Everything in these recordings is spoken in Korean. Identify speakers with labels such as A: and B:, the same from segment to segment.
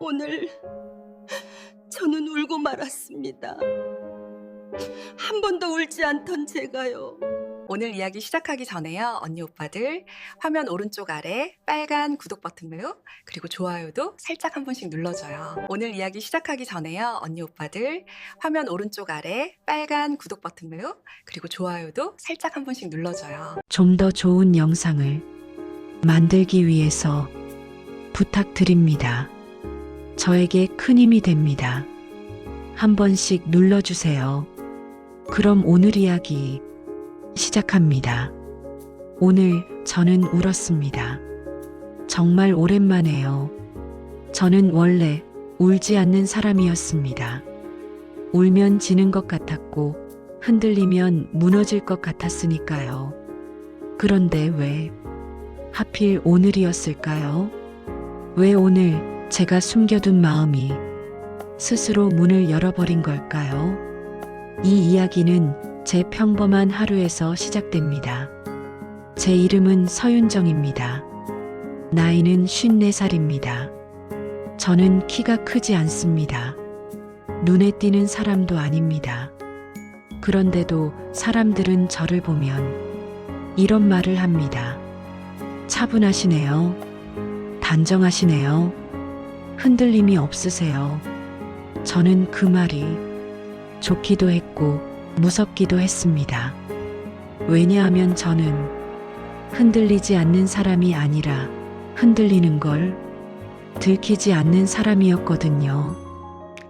A: 오늘 저는 울고 말았습니다. 한 번도 울지 않던 제가요.
B: 오늘 이야기 시작하기 전에요. 언니 오빠들 화면 오른쪽 아래 빨간 구독 버튼으로 그리고 좋아요도 살짝 한 번씩 눌러줘요. 오늘 이야기 시작하기 전에요. 언니 오빠들 화면 오른쪽 아래 빨간 구독 버튼으로 그리고 좋아요도 살짝 한 번씩 눌러줘요.
C: 좀 더 좋은 영상을 만들기 위해서 부탁드립니다. 저에게 큰 힘이 됩니다. 한 번씩 눌러주세요. 그럼 오늘 이야기 시작합니다. 오늘 저는 울었습니다. 정말 오랜만에요. 저는 원래 울지 않는 사람이었습니다. 울면 지는 것 같았고 흔들리면 무너질 것 같았으니까요. 그런데 왜 하필 오늘이었을까요? 왜 오늘 제가 숨겨둔 마음이 스스로 문을 열어버린 걸까요? 이 이야기는 제 평범한 하루에서 시작됩니다. 제 이름은 서윤정입니다. 나이는 54살입니다. 저는 키가 크지 않습니다. 눈에 띄는 사람도 아닙니다. 그런데도 사람들은 저를 보면 이런 말을 합니다. 차분하시네요. 단정하시네요. 흔들림이 없으세요. 저는 그 말이 좋기도 했고 무섭기도 했습니다. 왜냐하면 저는 흔들리지 않는 사람이 아니라 흔들리는 걸 들키지 않는 사람이었거든요.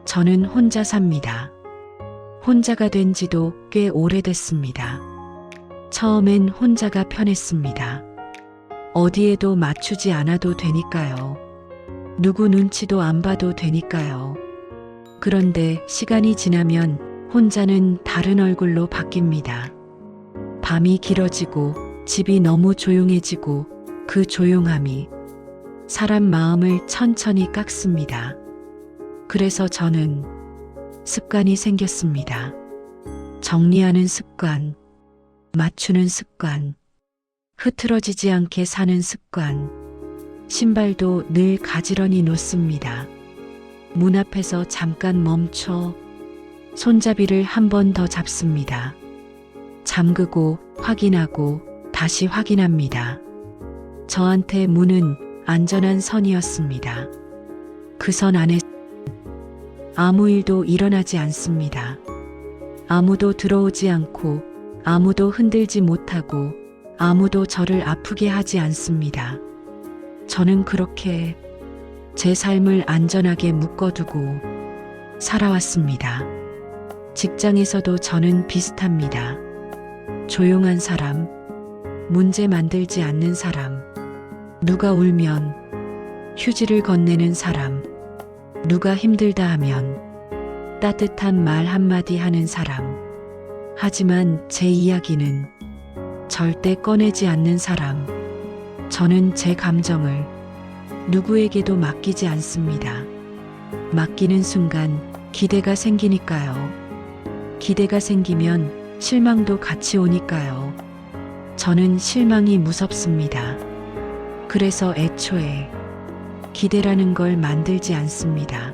C: 저는 혼자 삽니다. 혼자가 된 지도 꽤 오래됐습니다. 처음엔 혼자가 편했습니다. 어디에도 맞추지 않아도 되니까요. 누구 눈치도 안 봐도 되니까요. 그런데 시간이 지나면 혼자는 다른 얼굴로 바뀝니다. 밤이 길어지고 집이 너무 조용해지고 그 조용함이 사람 마음을 천천히 깎습니다. 그래서 저는 습관이 생겼습니다. 정리하는 습관, 맞추는 습관, 흐트러지지 않게 사는 습관, 신발도 늘 가지런히 놓습니다. 문 앞에서 잠깐 멈춰 손잡이를 한 번 더 잡습니다. 잠그고 확인하고 다시 확인합니다. 저한테 문은 안전한 선이었습니다. 그 선 안에 아무 일도 일어나지 않습니다. 아무도 들어오지 않고 아무도 흔들지 못하고 아무도 저를 아프게 하지 않습니다. 저는 그렇게 제 삶을 안전하게 묶어두고 살아왔습니다. 직장에서도 저는 비슷합니다. 조용한 사람, 문제 만들지 않는 사람, 누가 울면 휴지를 건네는 사람, 누가 힘들다 하면 따뜻한 말 한마디 하는 사람. 하지만 제 이야기는 절대 꺼내지 않는 사람. 저는 제 감정을 누구에게도 맡기지 않습니다. 맡기는 순간 기대가 생기니까요. 기대가 생기면 실망도 같이 오니까요. 저는 실망이 무섭습니다. 그래서 애초에 기대라는 걸 만들지 않습니다.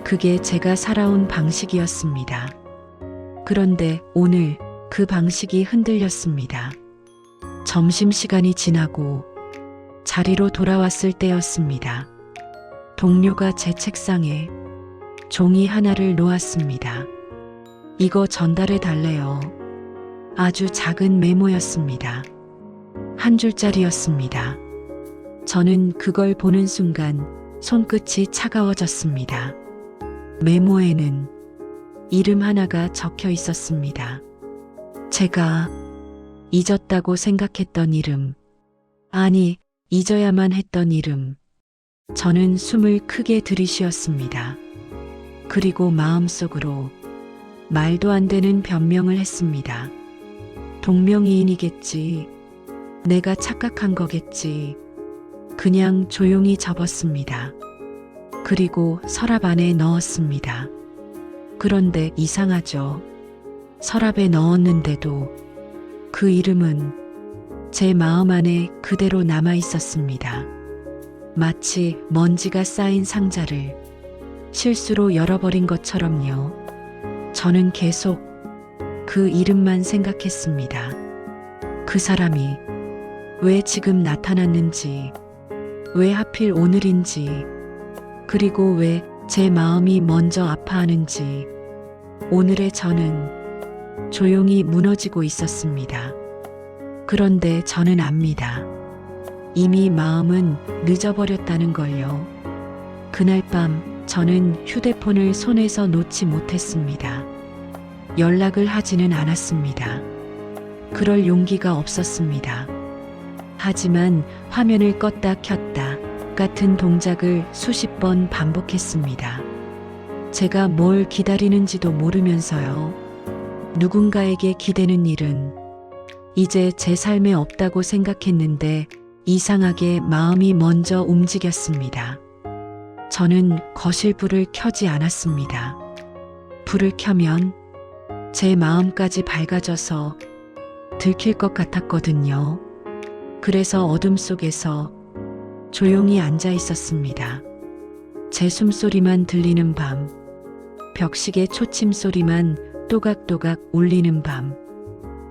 C: 그게 제가 살아온 방식이었습니다. 그런데 오늘 그 방식이 흔들렸습니다. 점심시간이 지나고 자리로 돌아왔을 때였습니다. 동료가 제 책상에 종이 하나를 놓았습니다. 이거 전달해 달래요. 아주 작은 메모였습니다. 한 줄짜리였습니다. 저는 그걸 보는 순간 손끝이 차가워졌습니다. 메모에는 이름 하나가 적혀 있었습니다. 제가 잊었다고 생각했던 이름, 아니, 잊어야만 했던 이름. 저는 숨을 크게 들이쉬었습니다. 그리고 마음속으로 말도 안 되는 변명을 했습니다. 동명이인이겠지. 내가 착각한 거겠지. 그냥 조용히 접었습니다. 그리고 서랍 안에 넣었습니다. 그런데 이상하죠. 서랍에 넣었는데도 그 이름은 제 마음 안에 그대로 남아 있었습니다. 마치 먼지가 쌓인 상자를 실수로 열어버린 것처럼요. 저는 계속 그 이름만 생각했습니다. 그 사람이 왜 지금 나타났는지, 왜 하필 오늘인지, 그리고 왜 제 마음이 먼저 아파하는지, 오늘의 저는 조용히 무너지고 있었습니다. 그런데 저는 압니다. 이미 마음은 늦어버렸다는 걸요. 그날 밤 저는 휴대폰을 손에서 놓지 못했습니다. 연락을 하지는 않았습니다. 그럴 용기가 없었습니다. 하지만 화면을 껐다 켰다 같은 동작을 수십 번 반복했습니다. 제가 뭘 기다리는지도 모르면서요. 누군가에게 기대는 일은 이제 제 삶에 없다고 생각했는데 이상하게 마음이 먼저 움직였습니다. 저는 거실 불을 켜지 않았습니다. 불을 켜면 제 마음까지 밝아져서 들킬 것 같았거든요. 그래서 어둠 속에서 조용히 앉아 있었습니다. 제 숨소리만 들리는 밤, 벽시계 초침 소리만 또각또각 울리는 밤.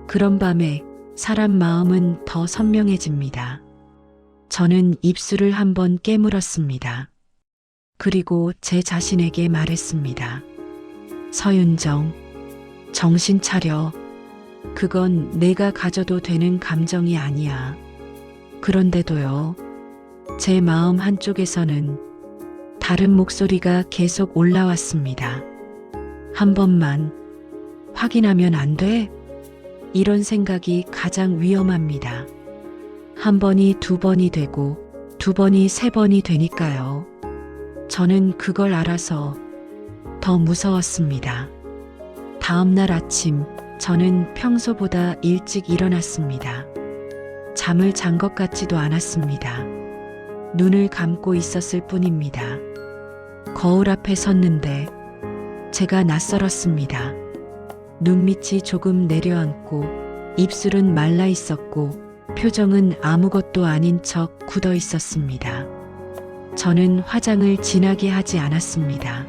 C: 그런 밤에 사람 마음은 더 선명해집니다. 저는 입술을 한번 깨물었습니다. 그리고 제 자신에게 말했습니다. 서윤정, 정신 차려. 그건 내가 가져도 되는 감정이 아니야. 그런데도요, 제 마음 한쪽에서는 다른 목소리가 계속 올라왔습니다. 한 번만 확인하면 안 돼? 이런 생각이 가장 위험합니다. 한 번이 두 번이 되고 두 번이 세 번이 되니까요. 저는 그걸 알아서 더 무서웠습니다. 다음 날 아침 저는 평소보다 일찍 일어났습니다. 잠을 잔 것 같지도 않았습니다. 눈을 감고 있었을 뿐입니다. 거울 앞에 섰는데 제가 낯설었습니다. 눈밑이 조금 내려앉고 입술은 말라 있었고 표정은 아무것도 아닌 척 굳어 있었습니다. 저는 화장을 진하게 하지 않았습니다.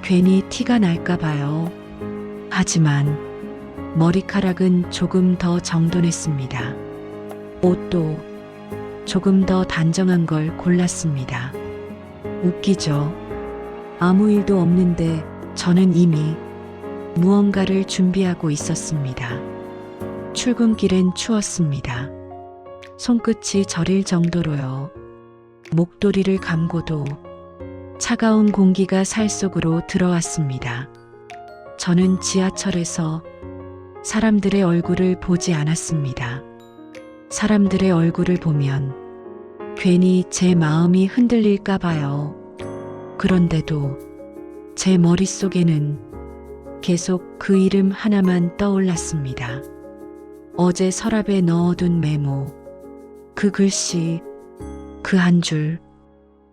C: 괜히 티가 날까 봐요. 하지만 머리카락은 조금 더 정돈했습니다. 옷도 조금 더 단정한 걸 골랐습니다. 웃기죠? 아무 일도 없는데 저는 이미 무언가를 준비하고 있었습니다. 출근길엔 추웠습니다. 손끝이 저릴 정도로요. 목도리를 감고도 차가운 공기가 살 속으로 들어왔습니다. 저는 지하철에서 사람들의 얼굴을 보지 않았습니다. 사람들의 얼굴을 보면 괜히 제 마음이 흔들릴까 봐요. 그런데도 제 머릿속에는 계속 그 이름 하나만 떠올랐습니다. 어제 서랍에 넣어둔 메모, 그 글씨, 그 한 줄.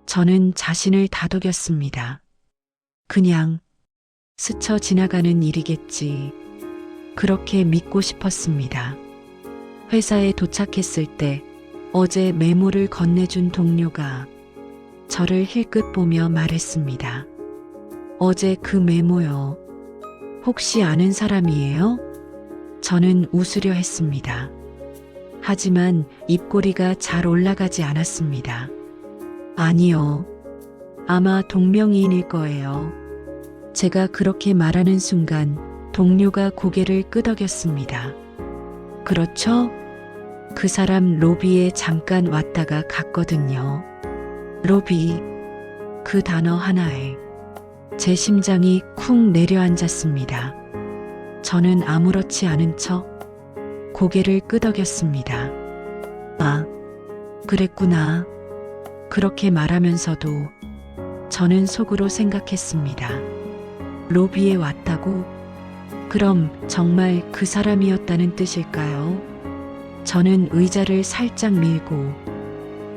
C: 저는 자신을 다독였습니다. 그냥 스쳐 지나가는 일이겠지. 그렇게 믿고 싶었습니다. 회사에 도착했을 때 어제 메모를 건네준 동료가 저를 힐끗 보며 말했습니다. 어제 그 메모요. 혹시 아는 사람이에요? 저는 웃으려 했습니다. 하지만 입꼬리가 잘 올라가지 않았습니다. 아니요. 아마 동명이인일 거예요. 제가 그렇게 말하는 순간 동료가 고개를 끄덕였습니다. 그렇죠? 그 사람 로비에 잠깐 왔다가 갔거든요. 로비, 그 단어 하나에 제 심장이 쿵 내려앉았습니다. 저는 아무렇지 않은 척 고개를 끄덕였습니다. 아, 그랬구나. 그렇게 말하면서도 저는 속으로 생각했습니다. 로비에 왔다고? 그럼 정말 그 사람이었다는 뜻일까요? 저는 의자를 살짝 밀고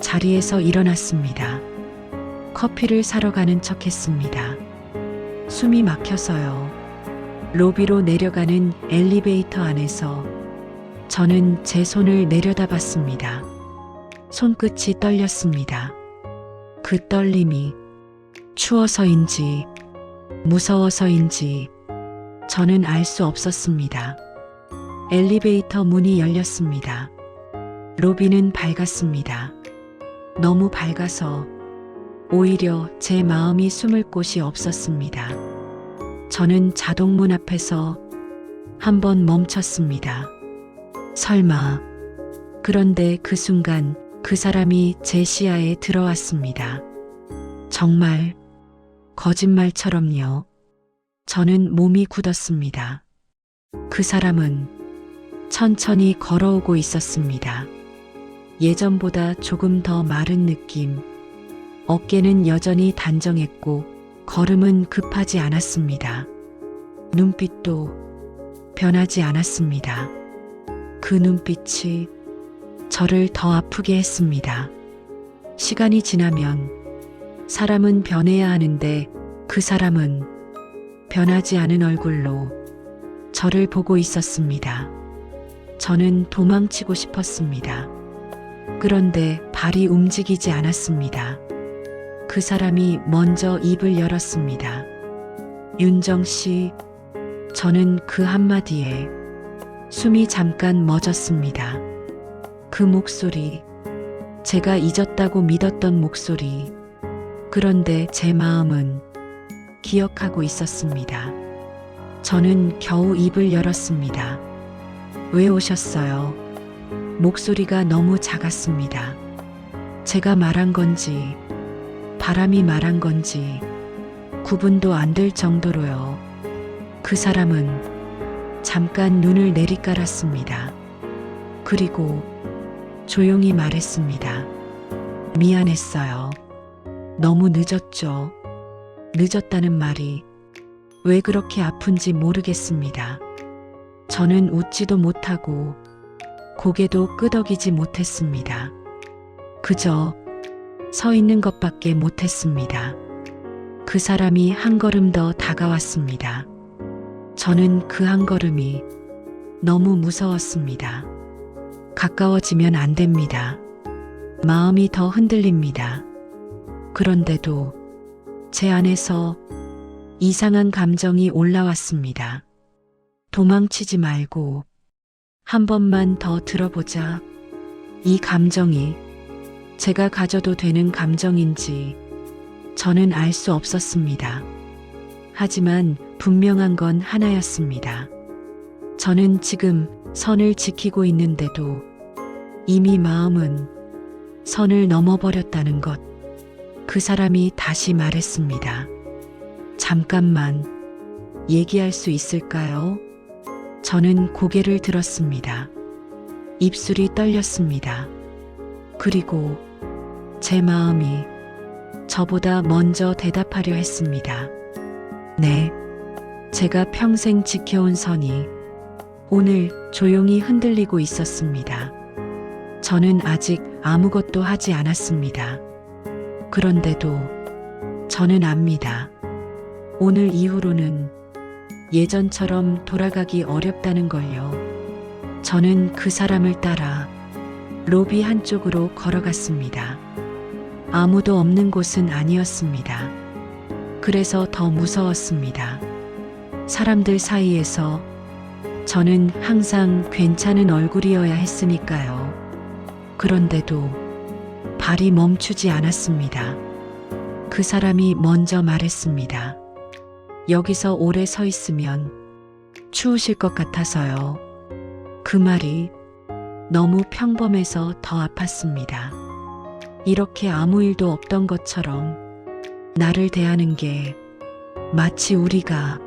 C: 자리에서 일어났습니다. 커피를 사러 가는 척 했습니다. 숨이 막혀서요. 로비로 내려가는 엘리베이터 안에서 저는 제 손을 내려다봤습니다. 손끝이 떨렸습니다. 그 떨림이 추워서인지 무서워서인지 저는 알 수 없었습니다. 엘리베이터 문이 열렸습니다. 로비는 밝았습니다. 너무 밝아서 오히려 제 마음이 숨을 곳이 없었습니다. 저는 자동문 앞에서 한번 멈췄습니다. 설마. 그런데 그 순간 그 사람이 제 시야에 들어왔습니다. 정말 거짓말처럼요. 저는 몸이 굳었습니다. 그 사람은 천천히 걸어오고 있었습니다. 예전보다 조금 더 마른 느낌. 어깨는 여전히 단정했고 걸음은 급하지 않았습니다. 눈빛도 변하지 않았습니다. 그 눈빛이 저를 더 아프게 했습니다. 시간이 지나면 사람은 변해야 하는데 그 사람은 변하지 않은 얼굴로 저를 보고 있었습니다. 저는 도망치고 싶었습니다. 그런데 발이 움직이지 않았습니다. 그 사람이 먼저 입을 열었습니다. 윤정 씨, 저는 그 한마디에 숨이 잠깐 멎었습니다. 그 목소리, 제가 잊었다고 믿었던 목소리. 그런데 제 마음은 기억하고 있었습니다. 저는 겨우 입을 열었습니다. 왜 오셨어요? 목소리가 너무 작았습니다. 제가 말한 건지, 바람이 말한 건지, 구분도 안 될 정도로요. 그 사람은 잠깐 눈을 내리깔았습니다. 그리고 조용히 말했습니다. 미안했어요. 너무 늦었죠. 늦었다는 말이 왜 그렇게 아픈지 모르겠습니다. 저는 웃지도 못하고 고개도 끄덕이지 못했습니다. 그저 서 있는 것밖에 못했습니다. 그 사람이 한 걸음 더 다가왔습니다. 저는 그 한 걸음이 너무 무서웠습니다. 가까워지면 안 됩니다. 마음이 더 흔들립니다. 그런데도 제 안에서 이상한 감정이 올라왔습니다. 도망치지 말고 한 번만 더 들어보자. 이 감정이 제가 가져도 되는 감정인지 저는 알 수 없었습니다. 하지만 분명한 건 하나였습니다. 저는 지금 선을 지키고 있는데도 이미 마음은 선을 넘어버렸다는 것. 그 사람이 다시 말했습니다. 잠깐만 얘기할 수 있을까요? 저는 고개를 들었습니다. 입술이 떨렸습니다. 그리고 제 마음이 저보다 먼저 대답하려 했습니다. 네, 제가 평생 지켜온 선이 오늘 조용히 흔들리고 있었습니다. 저는 아직 아무것도 하지 않았습니다. 그런데도 저는 압니다. 오늘 이후로는 예전처럼 돌아가기 어렵다는 걸요. 저는 그 사람을 따라 로비 한쪽으로 걸어갔습니다. 아무도 없는 곳은 아니었습니다. 그래서 더 무서웠습니다. 사람들 사이에서 저는 항상 괜찮은 얼굴이어야 했으니까요. 그런데도 발이 멈추지 않았습니다. 그 사람이 먼저 말했습니다. 여기서 오래 서 있으면 추우실 것 같아서요. 그 말이 너무 평범해서 더 아팠습니다. 이렇게 아무 일도 없던 것처럼 나를 대하는 게 마치 우리가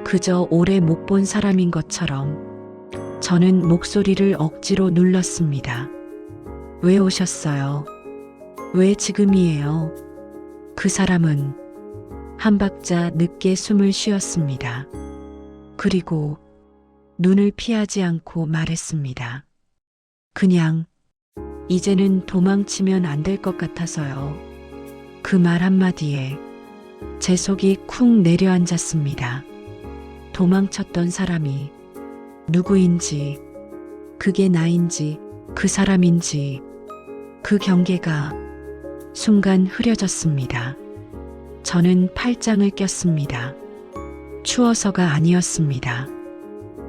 C: 그저 오래 못 본 사람인 것처럼. 저는 목소리를 억지로 눌렀습니다. 왜 오셨어요? 왜 지금이에요? 그 사람은 한 박자 늦게 숨을 쉬었습니다. 그리고 눈을 피하지 않고 말했습니다. 그냥 이제는 도망치면 안 될 것 같아서요. 그 말 한마디에 제 속이 쿵 내려앉았습니다. 도망쳤던 사람이 누구인지, 그게 나인지 그 사람인지 그 경계가 순간 흐려졌습니다. 저는 팔짱을 꼈습니다. 추워서가 아니었습니다.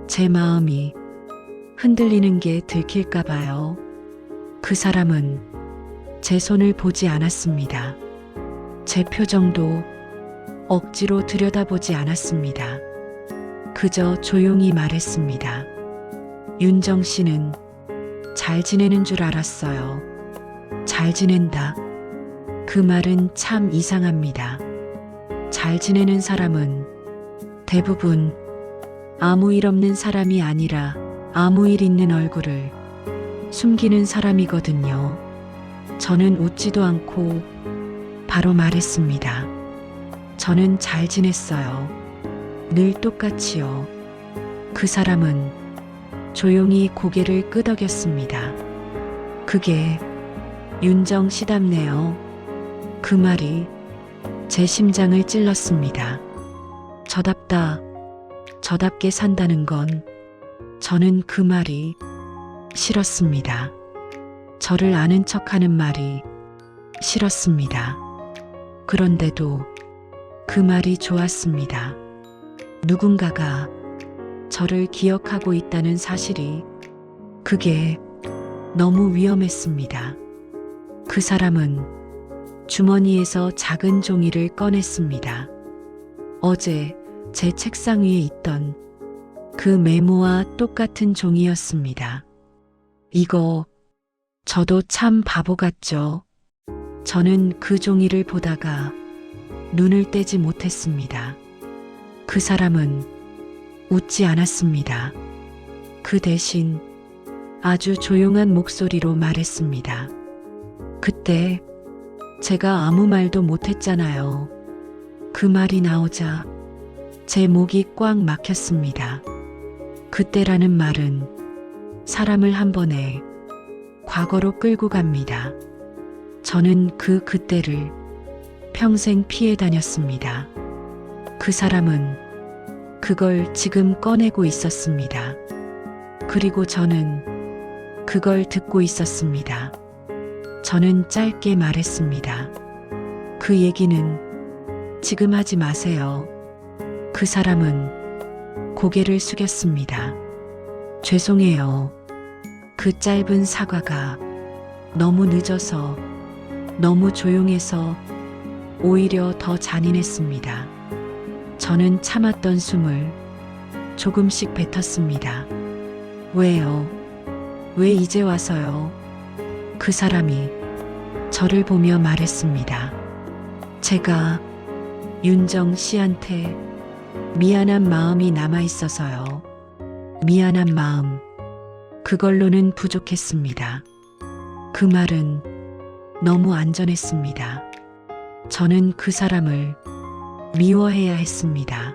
C: 제 마음이 흔들리는 게 들킬까 봐요. 그 사람은 제 손을 보지 않았습니다. 제 표정도 억지로 들여다보지 않았습니다. 그저 조용히 말했습니다. 윤정 씨는 잘 지내는 줄 알았어요. 잘 지낸다. 그 말은 참 이상합니다. 잘 지내는 사람은 대부분 아무 일 없는 사람이 아니라 아무 일 있는 얼굴을 숨기는 사람이거든요. 저는 웃지도 않고 바로 말했습니다. 저는 잘 지냈어요. 늘 똑같이요. 그 사람은 조용히 고개를 끄덕였습니다. 그게 윤정 씨답네요. 그 말이 제 심장을 찔렀습니다. 저답다. 저답게 산다는 건 저는 그 말이 싫었습니다. 저를 아는 척하는 말이 싫었습니다. 그런데도 그 말이 좋았습니다. 누군가가 저를 기억하고 있다는 사실이 그게 너무 위험했습니다. 그 사람은 주머니에서 작은 종이를 꺼냈습니다. 어제 제 책상 위에 있던 그 메모와 똑같은 종이였습니다. 이거 저도 참 바보 같죠? 저는 그 종이를 보다가 눈을 떼지 못했습니다. 그 사람은 웃지 않았습니다. 그 대신 아주 조용한 목소리로 말했습니다. 그때 제가 아무 말도 못했잖아요. 그 말이 나오자 제 목이 꽉 막혔습니다. 그때라는 말은 사람을 한 번에 과거로 끌고 갑니다. 저는 그때를 평생 피해 다녔습니다. 그 사람은 그걸 지금 꺼내고 있었습니다. 그리고 저는 그걸 듣고 있었습니다. 저는 짧게 말했습니다. 그 얘기는 지금 하지 마세요. 그 사람은 고개를 숙였습니다. 죄송해요. 그 짧은 사과가 너무 늦어서, 너무 조용해서 오히려 더 잔인했습니다. 저는 참았던 숨을 조금씩 뱉었습니다. 왜요? 왜 이제 와서요? 그 사람이 저를 보며 말했습니다. 제가 윤정 씨한테 미안한 마음이 남아 있어서요. 미안한 마음. 그걸로는 부족했습니다. 그 말은 너무 안전했습니다. 저는 그 사람을 미워해야 했습니다.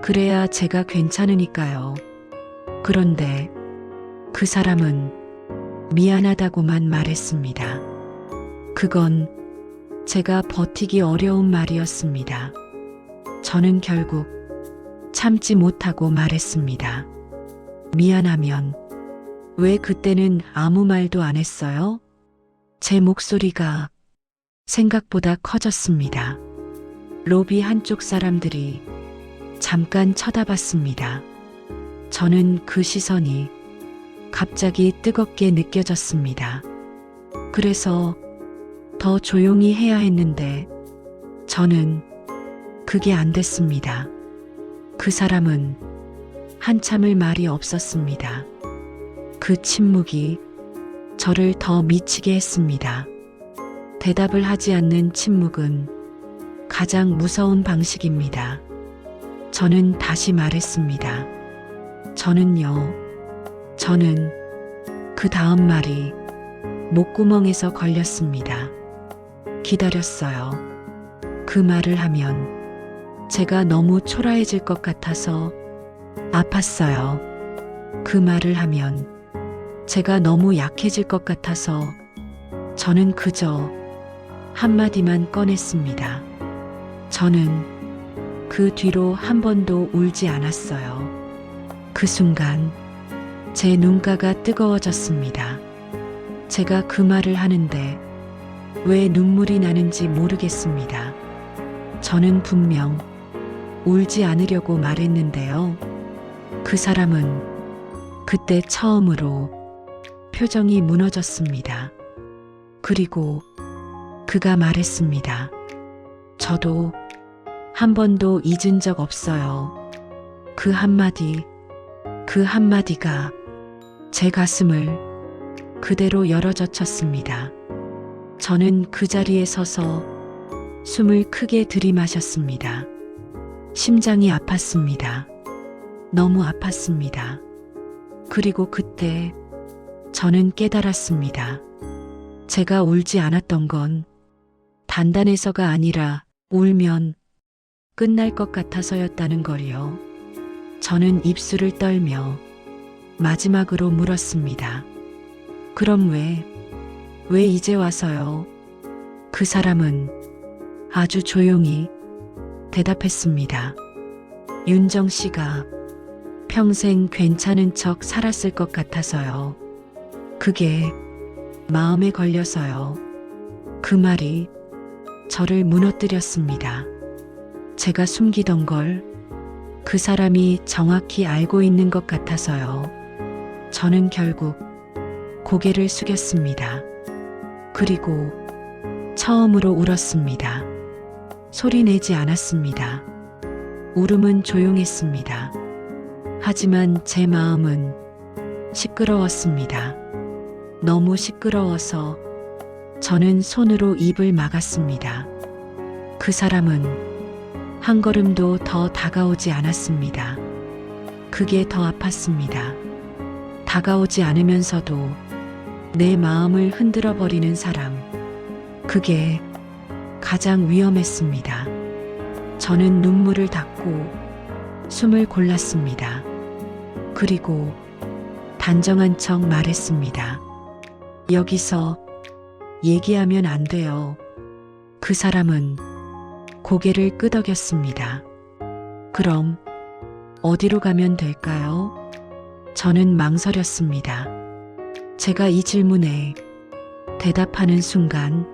C: 그래야 제가 괜찮으니까요. 그런데 그 사람은 미안하다고만 말했습니다. 그건 제가 버티기 어려운 말이었습니다. 저는 결국 참지 못하고 말했습니다. 미안하면 왜 그때는 아무 말도 안 했어요? 제 목소리가 생각보다 커졌습니다. 로비 한쪽 사람들이 잠깐 쳐다봤습니다. 저는 그 시선이 갑자기 뜨겁게 느껴졌습니다. 그래서 더 조용히 해야 했는데 저는 그게 안 됐습니다. 그 사람은 한참을 말이 없었습니다. 그 침묵이 저를 더 미치게 했습니다. 대답을 하지 않는 침묵은 가장 무서운 방식입니다. 저는 다시 말했습니다. 저는 그 다음 말이 목구멍에서 걸렸습니다. 기다렸어요. 그 말을 하면 제가 너무 초라해질 것 같아서 아팠어요. 그 말을 하면 제가 너무 약해질 것 같아서 저는 그저 한마디만 꺼냈습니다. 저는 그 뒤로 한 번도 울지 않았어요. 그 순간 제 눈가가 뜨거워졌습니다. 제가 그 말을 하는데 왜 눈물이 나는지 모르겠습니다. 저는 분명 울지 않으려고 말했는데요. 그 사람은 그때 처음으로 표정이 무너졌습니다. 그리고 그가 말했습니다. 저도 한 번도 잊은 적 없어요. 그 한마디가 제 가슴을 그대로 열어젖혔습니다. 저는 그 자리에 서서 숨을 크게 들이마셨습니다. 심장이 아팠습니다. 너무 아팠습니다. 그리고 그때 저는 깨달았습니다. 제가 울지 않았던 건 단단해서가 아니라 울면 끝날 것 같아서였다는 걸요. 저는 입술을 떨며 마지막으로 물었습니다. 그럼 왜 이제 와서요? 그 사람은 아주 조용히 대답했습니다. 윤정 씨가 평생 괜찮은 척 살았을 것 같아서요. 그게 마음에 걸려서요. 그 말이 저를 무너뜨렸습니다. 제가 숨기던 걸 그 사람이 정확히 알고 있는 것 같아서요. 저는 결국 고개를 숙였습니다. 그리고 처음으로 울었습니다. 소리 내지 않았습니다. 울음은 조용했습니다. 하지만 제 마음은 시끄러웠습니다. 너무 시끄러워서 저는 손으로 입을 막았습니다. 그 사람은 한 걸음도 더 다가오지 않았습니다. 그게 더 아팠습니다. 다가오지 않으면서도 내 마음을 흔들어 버리는 사람. 그게 가장 위험했습니다. 저는 눈물을 닦고 숨을 골랐습니다. 그리고 단정한 척 말했습니다. 여기서 얘기하면 안 돼요. 그 사람은 고개를 끄덕였습니다. 그럼 어디로 가면 될까요? 저는 망설였습니다. 제가 이 질문에 대답하는 순간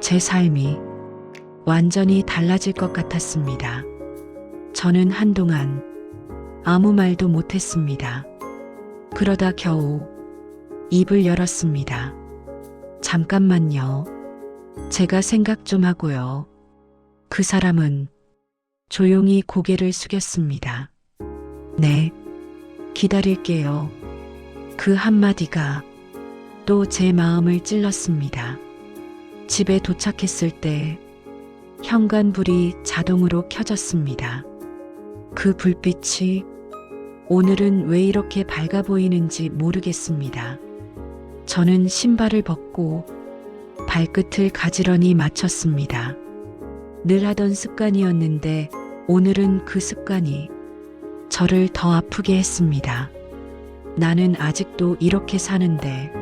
C: 제 삶이 완전히 달라질 것 같았습니다. 저는 한동안 아무 말도 못했습니다. 그러다 겨우 입을 열었습니다. 잠깐만요. 제가 생각 좀 하고요. 그 사람은 조용히 고개를 숙였습니다. 네, 기다릴게요. 그 한마디가 또 제 마음을 찔렀습니다. 집에 도착했을 때 현관불이 자동으로 켜졌습니다. 그 불빛이 오늘은 왜 이렇게 밝아 보이는지 모르겠습니다. 저는 신발을 벗고 발끝을 가지런히 맞췄습니다. 늘 하던 습관이었는데 오늘은 그 습관이 저를 더 아프게 했습니다. 나는 아직도 이렇게 사는데,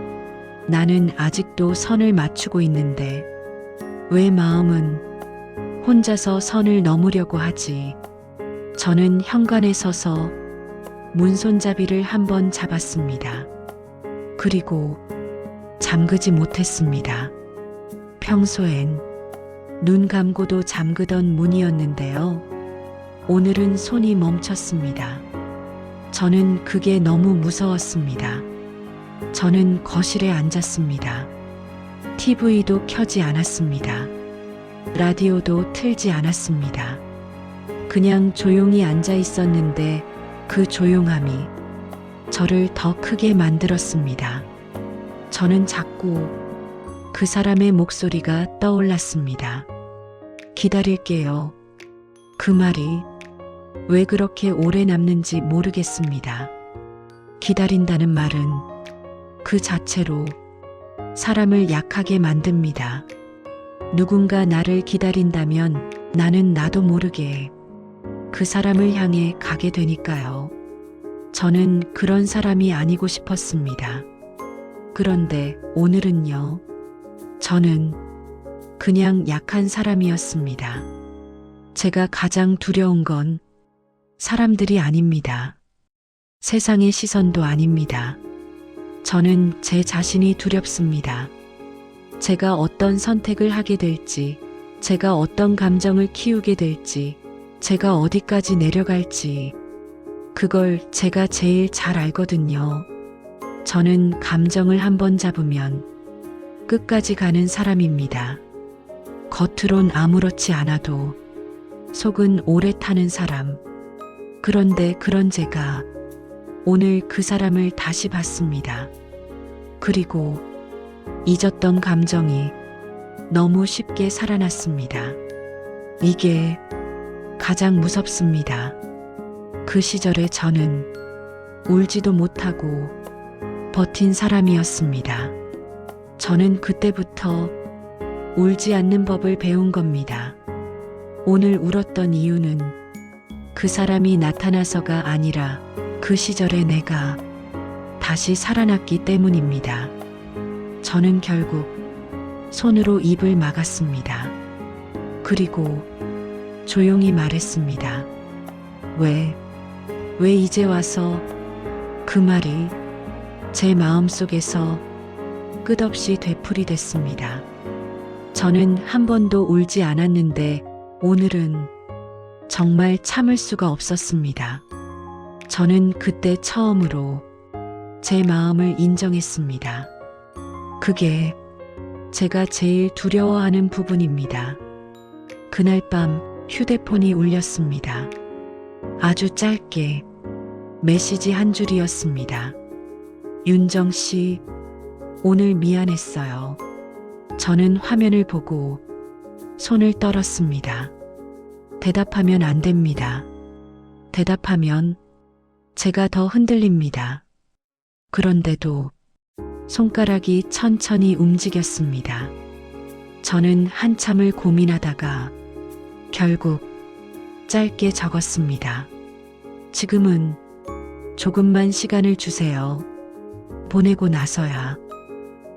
C: 나는 아직도 선을 맞추고 있는데, 왜 마음은 혼자서 선을 넘으려고 하지? 저는 현관에 서서 문손잡이를 한번 잡았습니다. 그리고 잠그지 못했습니다. 평소엔 눈 감고도 잠그던 문이었는데요. 오늘은 손이 멈췄습니다. 저는 그게 너무 무서웠습니다. 저는 거실에 앉았습니다. TV도 켜지 않았습니다. 라디오도 틀지 않았습니다. 그냥 조용히 앉아 있었는데 그 조용함이 저를 더 크게 만들었습니다. 저는 자꾸 그 사람의 목소리가 떠올랐습니다. 기다릴게요. 그 말이 왜 그렇게 오래 남는지 모르겠습니다. 기다린다는 말은 그 자체로 사람을 약하게 만듭니다. 누군가 나를 기다린다면 나는 나도 모르게 그 사람을 향해 가게 되니까요. 저는 그런 사람이 아니고 싶었습니다. 그런데 오늘은요, 저는 그냥 약한 사람이었습니다. 제가 가장 두려운 건 사람들이 아닙니다. 세상의 시선도 아닙니다. 저는 제 자신이 두렵습니다. 제가 어떤 선택을 하게 될지, 제가 어떤 감정을 키우게 될지, 제가 어디까지 내려갈지, 그걸 제가 제일 잘 알거든요. 저는 감정을 한번 잡으면 끝까지 가는 사람입니다. 겉으론 아무렇지 않아도 속은 오래 타는 사람. 그런데 그런 제가 오늘 그 사람을 다시 봤습니다. 그리고 잊었던 감정이 너무 쉽게 살아났습니다. 이게 가장 무섭습니다. 그 시절에 저는 울지도 못하고 버틴 사람이었습니다. 저는 그때부터 울지 않는 법을 배운 겁니다. 오늘 울었던 이유는 그 사람이 나타나서가 아니라 그 시절에 내가 다시 살아났기 때문입니다. 저는 결국 손으로 입을 막았습니다. 그리고 조용히 말했습니다. 왜 이제 와서 그 말이 제 마음속에서 끝없이 되풀이됐습니다. 저는 한 번도 울지 않았는데 오늘은 정말 참을 수가 없었습니다. 저는 그때 처음으로 제 마음을 인정했습니다. 그게 제가 제일 두려워하는 부분입니다. 그날 밤 휴대폰이 울렸습니다. 아주 짧게 메시지 한 줄이었습니다. 윤정 씨, 오늘 미안했어요. 저는 화면을 보고 손을 떨었습니다. 대답하면 안 됩니다. 대답하면 제가 더 흔들립니다. 그런데도 손가락이 천천히 움직였습니다. 저는 한참을 고민하다가 결국 짧게 적었습니다. 지금은 조금만 시간을 주세요. 보내고 나서야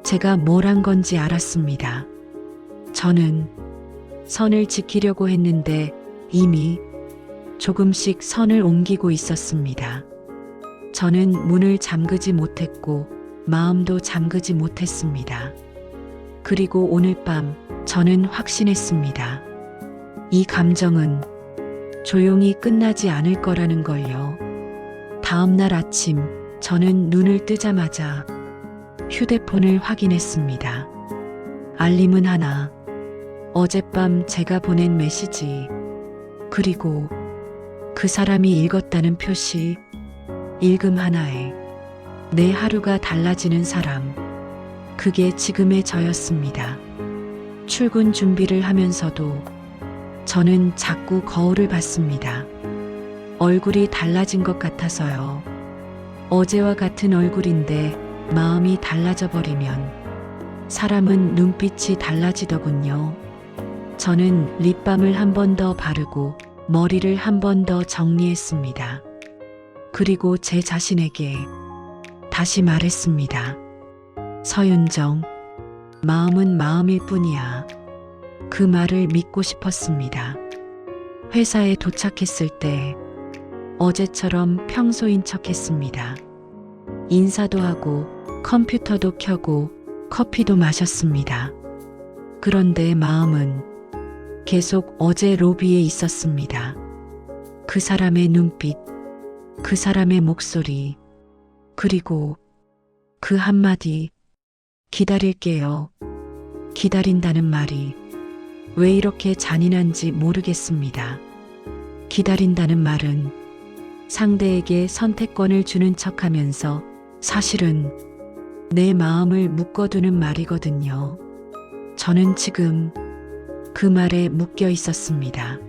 C: 제가 뭘 한 건지 알았습니다. 저는 선을 지키려고 했는데 이미 조금씩 선을 옮기고 있었습니다. 저는 문을 잠그지 못했고 마음도 잠그지 못했습니다. 그리고 오늘 밤 저는 확신했습니다. 이 감정은 조용히 끝나지 않을 거라는 걸요. 다음 날 아침 저는 눈을 뜨자마자 휴대폰을 확인했습니다. 알림은 하나, 어젯밤 제가 보낸 메시지, 그리고 그 사람이 읽었다는 표시, 읽음 하나에 내 하루가 달라지는 사람, 그게 지금의 저였습니다. 출근 준비를 하면서도 저는 자꾸 거울을 봤습니다. 얼굴이 달라진 것 같아서요. 어제와 같은 얼굴인데 마음이 달라져 버리면 사람은 눈빛이 달라지더군요. 저는 립밤을 한 번 더 바르고 머리를 한 번 더 정리했습니다. 그리고 제 자신에게 다시 말했습니다. 서윤정, 마음은 마음일 뿐이야. 그 말을 믿고 싶었습니다. 회사에 도착했을 때 어제처럼 평소인 척했습니다. 인사도 하고 컴퓨터도 켜고 커피도 마셨습니다. 그런데 마음은 계속 어제 로비에 있었습니다. 그 사람의 눈빛, 그 사람의 목소리, 그리고 그 한마디, 기다릴게요. 기다린다는 말이 왜 이렇게 잔인한지 모르겠습니다. 기다린다는 말은 상대에게 선택권을 주는 척하면서 사실은 내 마음을 묶어두는 말이거든요. 저는 지금 그 말에 묶여 있었습니다.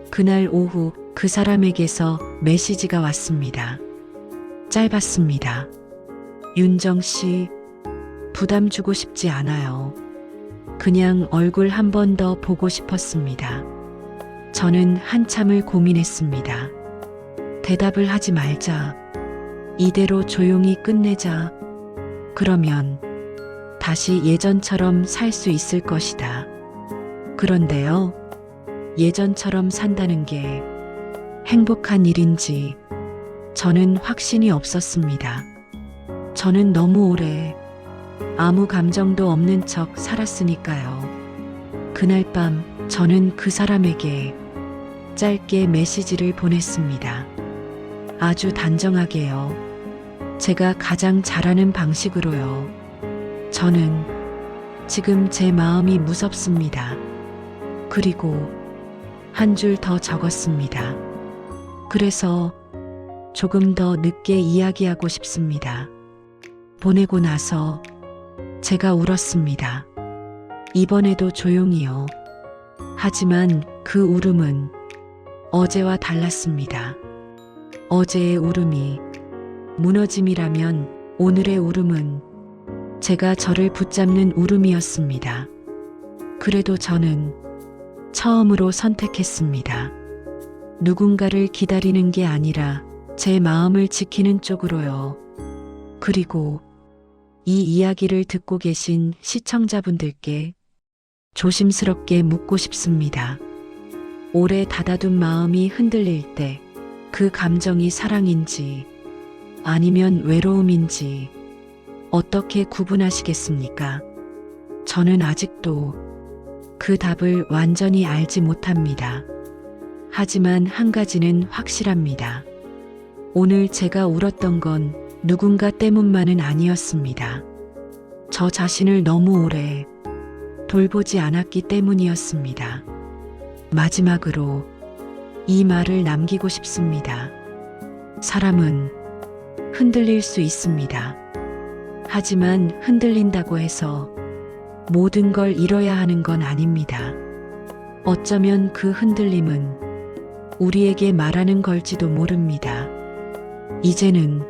C: 그날 오후 그 사람에게서 메시지가 왔습니다. 짧았습니다. 윤정 씨, 부담 주고 싶지 않아요. 그냥 얼굴 한 번 더 보고 싶었습니다. 저는 한참을 고민했습니다. 대답을 하지 말자. 이대로 조용히 끝내자. 그러면 다시 예전처럼 살 수 있을 것이다. 그런데요, 예전처럼 산다는 게 행복한 일인지 저는 확신이 없었습니다. 저는 너무 오래 아무 감정도 없는 척 살았으니까요. 그날 밤 저는 그 사람에게 짧게 메시지를 보냈습니다. 아주 단정하게요. 제가 가장 잘하는 방식으로요. 저는 지금 제 마음이 무섭습니다. 그리고 한 줄 더 적었습니다. 그래서 조금 더 늦게 이야기하고 싶습니다. 보내고 나서 제가 울었습니다. 이번에도 조용히요. 하지만 그 울음은 어제와 달랐습니다. 어제의 울음이 무너짐이라면 오늘의 울음은 제가 저를 붙잡는 울음이었습니다. 그래도 저는 처음으로 선택했습니다. 누군가를 기다리는 게 아니라 제 마음을 지키는 쪽으로요. 그리고 이 이야기를 듣고 계신 시청자분들께 조심스럽게 묻고 싶습니다. 오래 닫아둔 마음이 흔들릴 때 그 감정이 사랑인지 아니면 외로움인지 어떻게 구분하시겠습니까? 저는 아직도 그 답을 완전히 알지 못합니다. 하지만 한 가지는 확실합니다. 오늘 제가 울었던 건 누군가 때문만은 아니었습니다. 저 자신을 너무 오래 돌보지 않았기 때문이었습니다. 마지막으로 이 말을 남기고 싶습니다. 사람은 흔들릴 수 있습니다. 하지만 흔들린다고 해서 모든 걸 잃어야 하는 건 아닙니다. 어쩌면 그 흔들림은 우리에게 말하는 걸지도 모릅니다. 이제는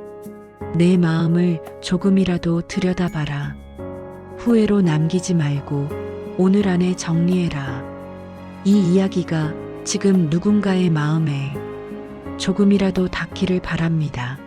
C: 내 마음을 조금이라도 들여다봐라. 후회로 남기지 말고 오늘 안에 정리해라. 이 이야기가 지금 누군가의 마음에 조금이라도 닿기를 바랍니다.